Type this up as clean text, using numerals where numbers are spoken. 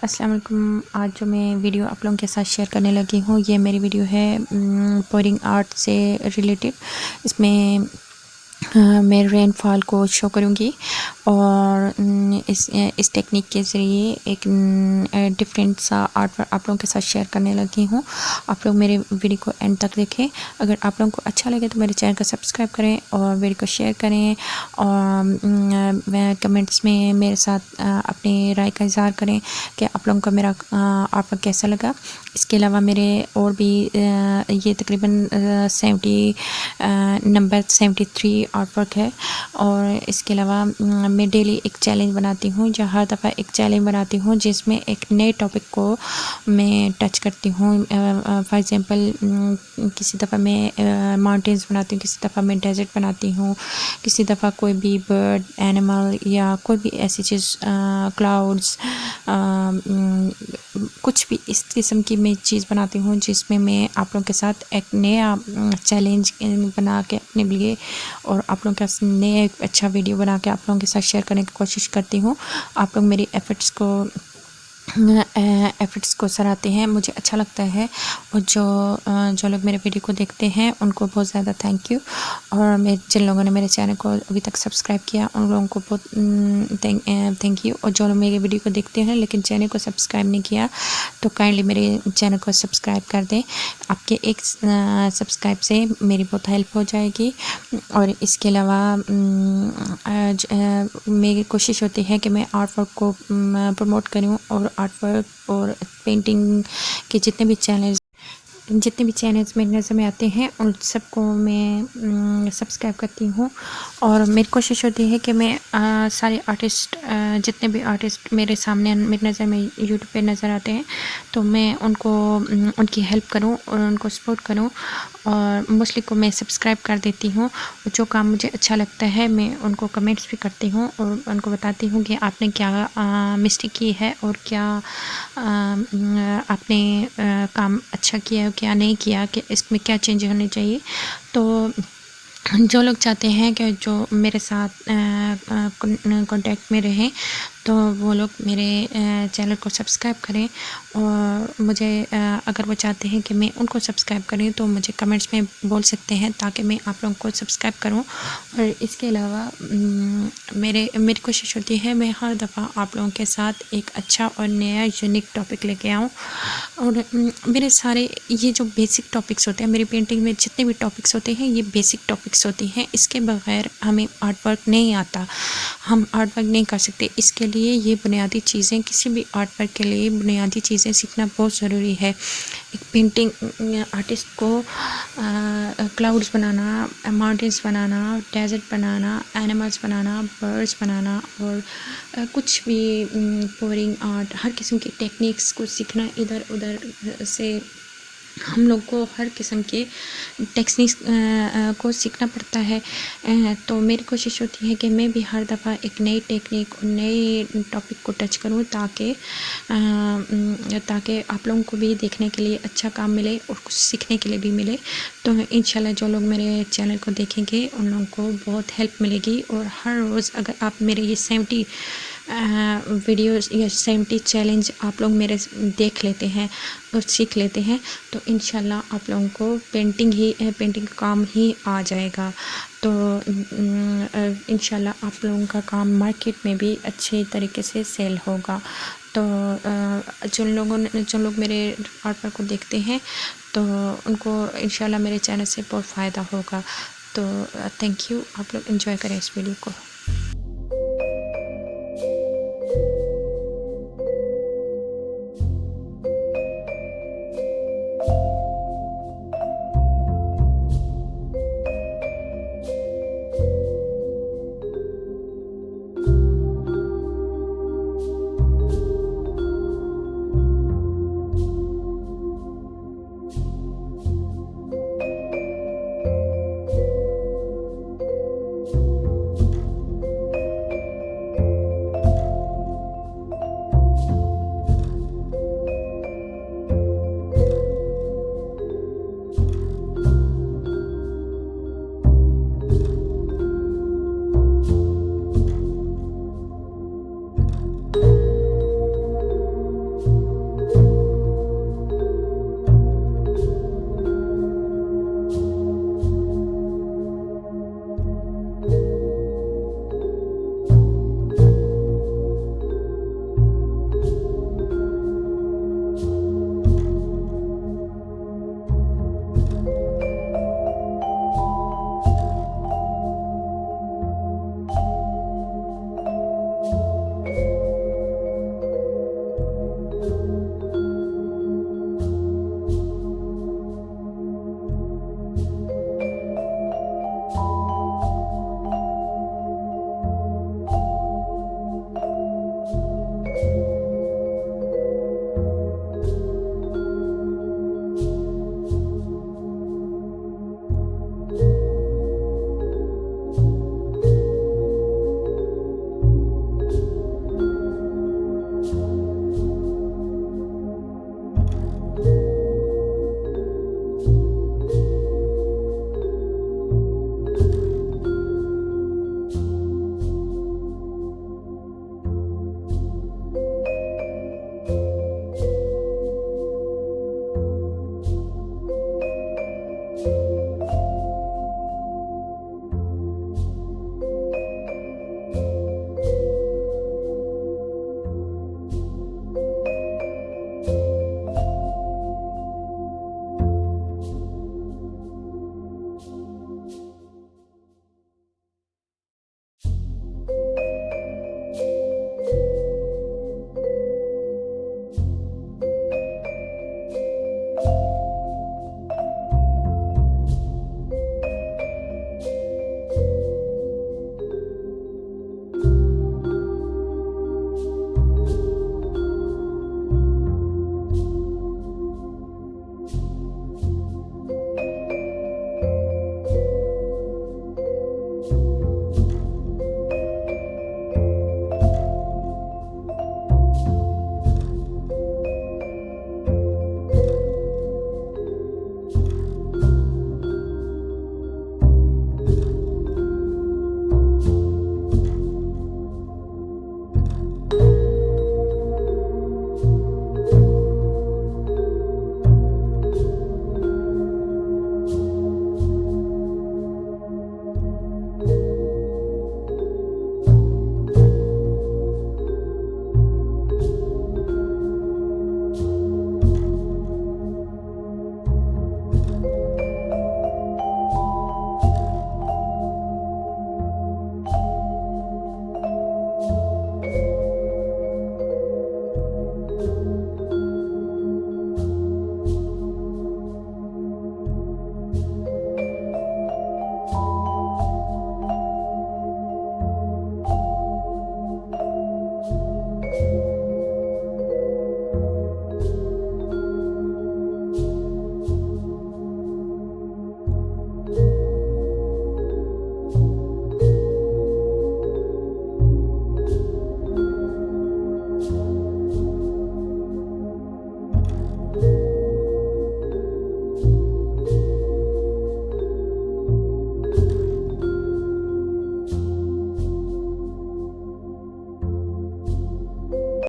अस्सलाम वालेकुम। आज जो मैं वीडियो आप लोगों के साथ शेयर करने लगी हूँ, ये मेरी वीडियो है पोरिंग आर्ट से रिलेटेड। इसमें मैं रेनफॉल को शो करूँगी और इस टेक्निक के ज़रिए एक डिफरेंट सा आर्ट आप लोगों के साथ शेयर करने लगी हूँ। आप लोग मेरे वीडियो को एंड तक देखें। अगर आप लोगों को अच्छा लगे तो मेरे चैनल को सब्सक्राइब करें और वीडियो को शेयर करें और कमेंट्स में मेरे साथ अपनी राय का इज़हार करें कि आप लोगों को मेरा आर्ट वर्क कैसा लगा। इसके अलावा मेरे और भी ये तकरीबन 73 आर्ट वर्क है। और इसके अलावा मैं डेली एक चैलेंज बनाती हूँ, जो हर दफ़ा एक चैलेंज बनाती हूँ जिसमें एक नए टॉपिक को मैं टच करती हूँ। फॉर एग्ज़ाम्पल किसी दफ़ा मैं माउंटेन्स बनाती हूँ, किसी दफ़ा मैं डेजर्ट बनाती हूँ, किसी दफ़ा कोई भी बर्ड एनिमल या कोई भी ऐसी चीज़ क्लाउड्स कुछ भी इस किस्म की मैं चीज़ बनाती हूँ जिसमें मैं आप लोगों के साथ एक नया चैलेंज बना के अपने लिए और आप लोगों के साथ नया एक अच्छा वीडियो बना के आप लोगों के साथ शेयर करने की कोशिश करती हूँ। आप लोग मेरी एफ़र्ट्स को सराहते हैं, मुझे अच्छा लगता है। और जो लोग मेरे वीडियो को देखते हैं उनको बहुत ज़्यादा थैंक यू। और मैं जिन लोगों ने मेरे चैनल को अभी तक सब्सक्राइब किया उन लोगों को बहुत थैंक यू। और जो लोग मेरे वीडियो को देखते हैं लेकिन चैनल को सब्सक्राइब नहीं किया तो काइंडली मेरे चैनल को सब्सक्राइब कर दें। आपके एक सब्सक्राइब से मेरी बहुत हेल्प हो जाएगी। और इसके अलावा मेरी कोशिश होती है कि मैं आर्ट वर्क को प्रमोट करूं और आर्ट वर्क और पेंटिंग के जितने भी चैनल्स मेरी नज़र में आते हैं उन सबको मैं सब्सक्राइब करती हूँ। और मेरी कोशिश होती है कि मैं सारे आर्टिस्ट जितने भी आर्टिस्ट मेरे सामने मेरी नज़र में यूट्यूब पे नज़र आते हैं तो मैं उनको उनकी हेल्प करूँ और उनको सपोर्ट करूँ। और मोस्टली को मैं सब्सक्राइब कर देती हूँ। जो काम मुझे अच्छा लगता है मैं उनको कमेंट्स भी करती हूँ और उनको बताती हूँ कि आपने क्या मिस्टेक की है और क्या आपने काम अच्छा किया है क्या नहीं किया, कि इसमें क्या चेंज होने चाहिए। तो जो लोग चाहते हैं कि जो मेरे साथ कांटेक्ट में रहें तो वो लोग मेरे चैनल को सब्सक्राइब करें। और मुझे अगर वो चाहते हैं कि मैं उनको सब्सक्राइब करें तो मुझे कमेंट्स में बोल सकते हैं ताकि मैं आप लोगों को सब्सक्राइब करूं। और इसके अलावा मेरी कोशिश होती है मैं हर दफ़ा आप लोगों के साथ एक अच्छा और नया यूनिक टॉपिक लेके आऊँ। और मेरे सारे ये जो बेसिक टॉपिक्स होते हैं मेरी पेंटिंग में जितने भी टॉपिक्स होते हैं ये बेसिक टॉपिक्स होती हैं। इसके बगैर हमें आर्ट वर्क नहीं आता, हम आर्ट वर्क नहीं कर सकते। इसके लिए ये बुनियादी चीज़ें, किसी भी आर्ट वर्क के लिए बुनियादी चीज़ें सीखना बहुत ज़रूरी है। एक पेंटिंग आर्टिस्ट को क्लाउड्स बनाना, माउंटेन्स बनाना, डेजर्ट बनाना, एनिमल्स बनाना, बर्ड्स बनाना और कुछ भी पोरिंग आर्ट, हर किस्म की टेक्निक्स को सीखना, इधर उधर से हम लोग को हर किस्म के टेक्निक्स को सीखना पड़ता है। तो मेरी कोशिश होती है कि मैं भी हर दफ़ा एक नई टेक्निक और नए टॉपिक को टच करूं ताकि आप लोगों को भी देखने के लिए अच्छा काम मिले और कुछ सीखने के लिए भी मिले। तो इंशाल्लाह जो लोग मेरे चैनल को देखेंगे उन लोगों को बहुत हेल्प मिलेगी। और हर रोज़ अगर आप मेरे ये 70 वीडियोस या 70 चैलेंज आप लोग मेरे देख लेते हैं और सीख लेते हैं तो इंशाल्लाह आप लोगों को पेंटिंग का काम ही आ जाएगा। तो इंशाल्लाह आप लोगों का काम मार्केट में भी अच्छे तरीके से सेल होगा। तो जो लोग मेरे आर्ट वर्क को देखते हैं तो उनको इंशाल्लाह मेरे चैनल से बहुत फ़ायदा होगा। तो थैंक यू। आप लोग एंजॉय करें इस वीडियो को।